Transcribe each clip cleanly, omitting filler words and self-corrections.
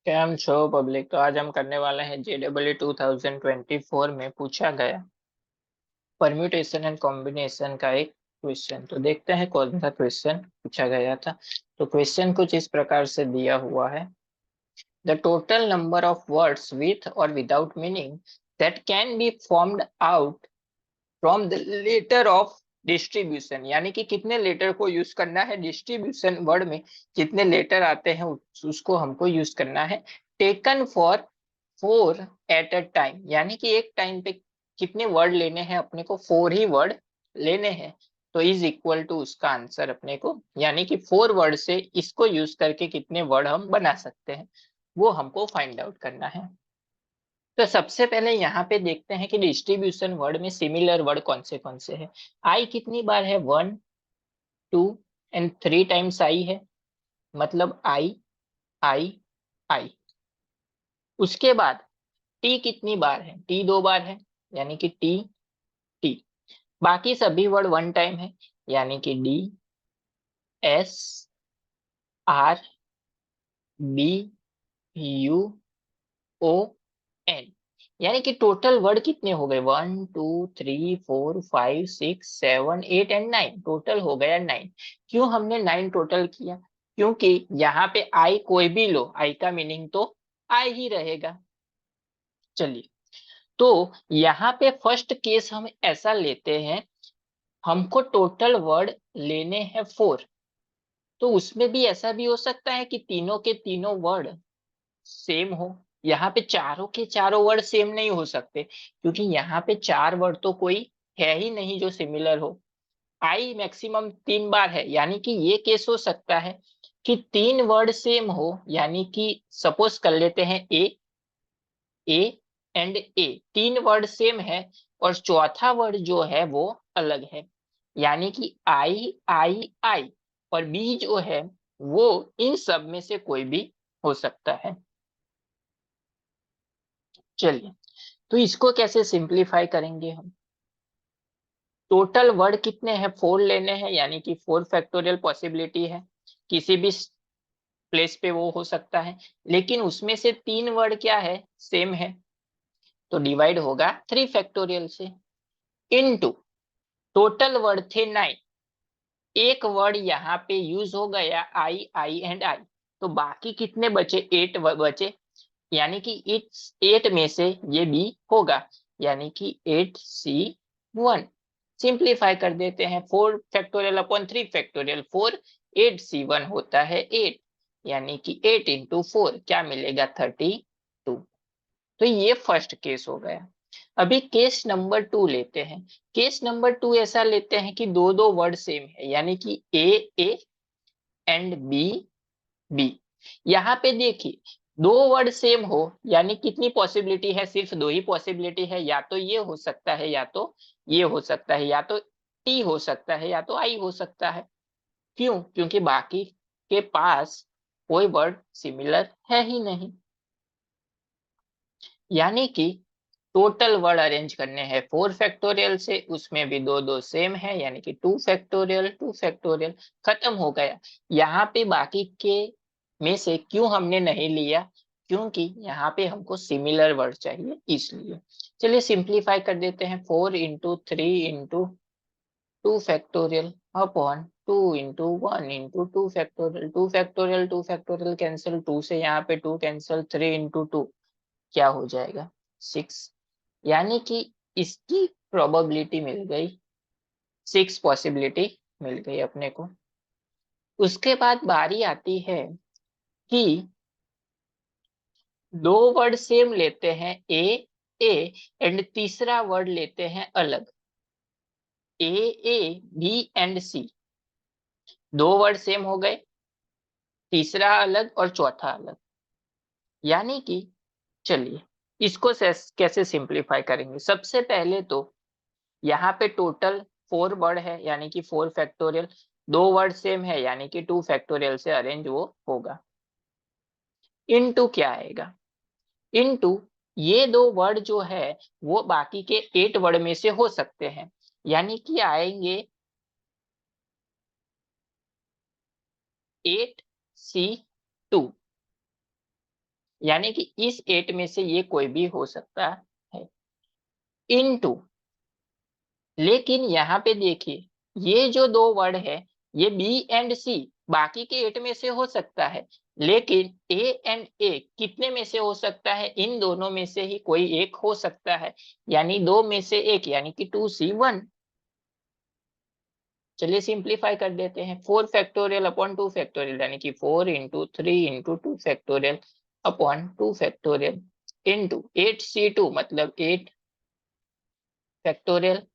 Cam छो public. तो आज हम करने वाले हैं JEE 2024 में पूछा गया परम्यूटेशन एंड कॉम्बिनेशन का एक क्वेश्चन। तो देखते हैं कौन सा क्वेश्चन पूछा गया था। तो क्वेश्चन कुछ इस प्रकार से दिया हुआ है। The total number of words with और without meaning that can be formed out from the letter of distribution, यानी कि कितने लेटर को यूज करना है डिस्ट्रीब्यूशन वर्ड में, कितने लेटर आते हैं उसको हमको यूज करना है। Taken for 4 at a time, यानी कि एक टाइम पे कितने वर्ड लेने हैं अपने को, 4 ही वर्ड लेने हैं। तो इज इक्वल टू उसका आंसर अपने को, यानी कि 4 वर्ड से इसको यूज करके कितने वर्ड हम बना सकते हैं वो हमको फाइंड आउट करना है। तो सबसे पहले यहाँ पे देखते हैं कि डिस्ट्रीब्यूशन वर्ड में सिमिलर वर्ड कौन से हैं। आई कितनी बार है, 1 2 एंड 3 टाइम्स आई है, मतलब आई आई आई। उसके बाद टी कितनी बार है, टी 2 बार है, यानी कि टी टी। बाकी सभी वर्ड 1 टाइम है, यानी कि D S R B U O N. यानी कि टोटल वर्ड कितने हो गए, 1 2 3 4 5 6 7 8 एंड 9, टोटल हो गया 9। क्यों हमने 9 टोटल किया, क्योंकि यहाँ पे आई कोई भी लो, आई का मीनिंग तो आई ही रहेगा। चलिए, तो यहाँ पे फर्स्ट केस हम ऐसा लेते हैं, हमको टोटल वर्ड लेने हैं 4। तो उसमें भी ऐसा भी हो सकता है कि तीनों के तीनों वर्ड सेम हो। यहाँ पे चारों के चारों वर्ड सेम नहीं हो सकते, क्योंकि यहाँ पे 4 वर्ड तो कोई है ही नहीं जो सिमिलर हो। आई मैक्सिमम 3 बार है, यानी कि ये केस हो सकता है कि 3 वर्ड सेम हो, यानी कि सपोज कर लेते हैं A and A, 3 word same है और चौथा वर्ड जो है वो अलग है, यानी कि आई और बी जो है वो इन सब में से कोई भी हो सकता है। चलिए, तो इसको कैसे सिंप्लीफाई करेंगे हम। टोटल वर्ड कितने हैं, 4 लेने हैं, यानी कि 4 फैक्टोरियल पॉसिबिलिटी है, किसी भी प्लेस पे वो हो सकता है। लेकिन उसमें से 3 वर्ड क्या है, सेम है, तो डिवाइड होगा 3 फैक्टोरियल से। इनटू टोटल वर्ड थे 9, एक वर्ड यहाँ पे यूज हो गया आई एंड आई, तो बाकी कितने बचे, 8 बचे, यानी कि इट्स 8 में से ये बी होगा, यानी कि 8C1। सिंप्लीफाई कर देते हैं, 4 फैक्टोरियल अपॉन 3 फैक्टोरियल 4, 8C1 होता है 8, यानी कि 8 इंटू 4 क्या मिलेगा, 32। तो ये फर्स्ट केस हो गया। अभी केस नंबर 2 लेते हैं। केस नंबर 2 ऐसा लेते हैं कि दो दो वर्ड सेम है, यानी कि ए एंड बी बी। यहाँ पे देखिए, दो वर्ड सेम हो, यानी कितनी पॉसिबिलिटी है, सिर्फ 2 ही पॉसिबिलिटी है, या तो ये हो सकता है या तो ये हो सकता है, या तो टी हो सकता है या तो आई हो सकता है। क्यों, क्योंकि बाकी के पास कोई वर्ड सिमिलर है ही नहीं। यानी कि टोटल वर्ड अरेंज करने हैं 4 फैक्टोरियल से, उसमें भी दो दो सेम है, यानी कि 2 फैक्टोरियल खत्म हो गया। यहाँ पे बाकी के में से क्यों हमने नहीं लिया, क्योंकि यहाँ पे हमको सिमिलर वर्ड चाहिए इसलिए। चलिए सिंप्लीफाई कर देते हैं, 4 into 3 into 2 factorial upon 2 into 1 into 2 factorial, 2 factorial cancel, 2 से यहाँ पे 2 कैंसिल, 3 इंटू 2 क्या हो जाएगा, 6, यानी कि इसकी प्रोबेबिलिटी मिल गई, 6 पॉसिबिलिटी मिल गई अपने को। उसके बाद बारी आती है कि दो वर्ड सेम लेते हैं, ए एंड तीसरा वर्ड लेते हैं अलग, ए बी एंड सी। दो वर्ड सेम हो गए, तीसरा अलग और चौथा अलग, यानी कि चलिए इसको कैसे सिंप्लीफाई करेंगे। सबसे पहले तो यहाँ पे टोटल 4 वर्ड है, यानी कि 4 फैक्टोरियल, दो वर्ड सेम है, यानी कि 2 फैक्टोरियल से अरेंज वो होगा। इनटू क्या आएगा, इनटू ये दो वर्ड जो है वो बाकी के 8 वर्ड में से हो सकते हैं, यानी कि आएंगे 8C2। यानी कि इस 8 में से ये कोई भी हो सकता है, इनटू, लेकिन यहाँ पे देखिए ये जो दो वर्ड है ये बी एंड सी बाकी के 8 में से हो सकता है, लेकिन ए एंड ए कितने में से हो सकता है, इन दोनों में से ही कोई एक हो सकता है, यानी दो में से एक, यानी कि 2C1। चलिए सिंप्लीफाई कर देते हैं, 4 फैक्टोरियल अपॉन 2 फैक्टोरियल, यानी कि 4 into 3 into 2 factorial upon 2 factorial into 8C2 मतलब 8 factorial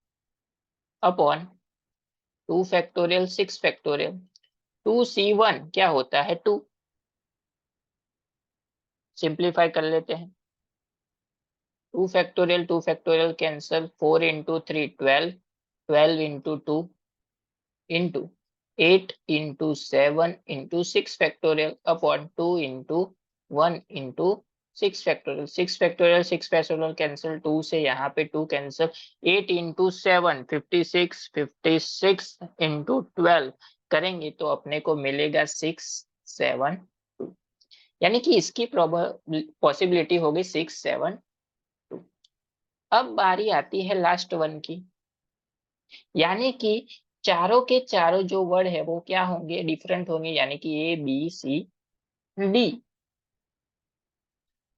upon 2 factorial 6 factorial. 2C1 क्या होता है 2, सिंप्लीफाई कर लेते हैं, 2 factorial cancel, 4 into 3 12, 12 into 2 into 8 into 7 into 6 factorial upon 2 into 1 into 6 factorial, 6 factorial 6 factorial cancel, 2 से यहाँ पे 2 कैंसिल, 8 इंटू 7 56, 56 इंटू 12 करेंगे तो अपने को मिलेगा 672, यानी कि इसकी पॉसिबिलिटी होगी 672। अब बारी आती है लास्ट वन की, यानी कि चारों के चारों जो वर्ड है वो क्या होंगे, डिफरेंट होंगे, यानी कि ए बी सी डी।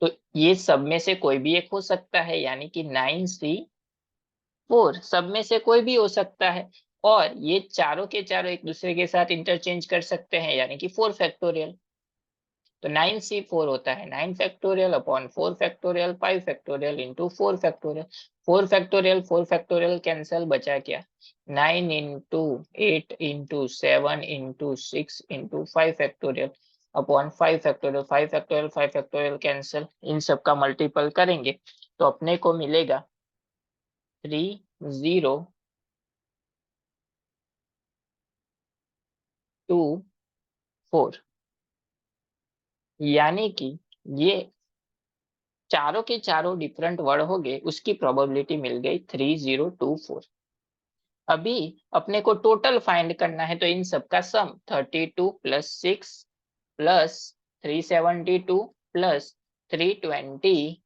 तो ये सब में से कोई भी एक हो सकता है, यानी कि 9C4 सब में से कोई भी हो सकता है, और ये चारों के चारों एक दूसरे के साथ इंटरचेंज कर सकते हैं, यानी कि 4 फैक्टोरियल। तो 9C4 होता है 9 factorial upon 4 factorial 5 factorial into 4 factorial, 4 factorial cancel, बचा क्या 9 into 8 into 7 into 6 into 5 factorial upon 5 factorial, 5 factorial cancel, इन सब का मल्टीपल करेंगे तो अपने को मिलेगा 3024, यानी कि ये चारों के चारों डिफरेंट वर्ड हो गए, उसकी प्रोबेबिलिटी मिल गई 3024। अभी अपने को टोटल फाइंड करना है, तो इन सबका सम 32 प्लस 6 प्लस 372 प्लस 320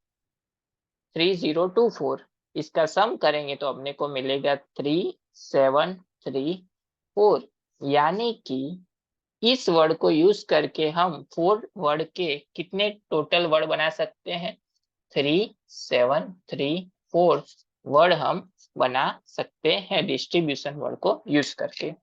3024, इसका सम करेंगे तो अपने को मिलेगा 3734, यानी कि इस वर्ड को यूज करके हम 4 वर्ड के कितने टोटल वर्ड बना सकते हैं, 3734 वर्ड हम बना सकते हैं डिस्ट्रीब्यूशन वर्ड को यूज करके।